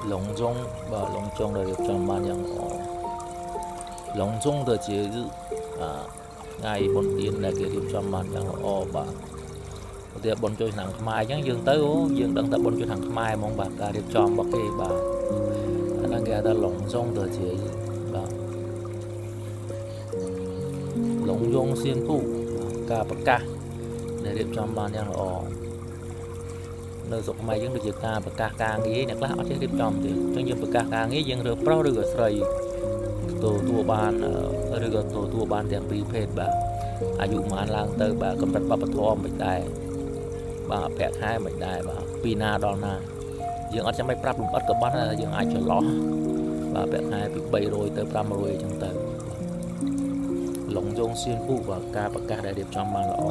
隆重隆重的រៀបចំបានយ៉ាងល្អ隆重ទៅជាថ្ងៃបុណ្យទានដែលគេរៀបចំបានយ៉ាងល្អបាទឧទាហរណ៍បុណ្យចូលឆ្នាំខ្មែរអញ្ចឹងយើងទៅយើងដឹងថាបុណ្យចូលឆ្នាំខ្មែរហ្មងបាទការរៀបចំរបស់គេបាទអាហ្នឹងគេហៅថា隆重ទៅជាបាទលងយងសៀនពូការប្រកាសដែលរៀបចំបានយ៉ាងល្អនៅស្រុកខ្មែរយើងដូចជាការប្រកាសការងារអ្នកខ្លះអត់ចេះរៀបចំទេអញ្ចឹងយើងប្រកាសការងារយើងរើប្រុសឬក៏ស្រីទទួលបានឬក៏ទទួលបានទាំងពីរភេទបាទអាយុប៉ុន្មានឡើងទៅបាទកម្រិតវប្បធម៌មិនដែរបាទប្រាក់ខែមិនដែរបាទពីណាដល់ណាយើងអត់ចាំបាច់ប្រាប់លម្អិតក៏បានតែយើងអាចចន្លោះបាទប្រាក់ខែពី300ទៅ500អញ្ចឹងទៅលងយងសៀនពូបាទការប្រកាសដែលរៀបចំបានល្អ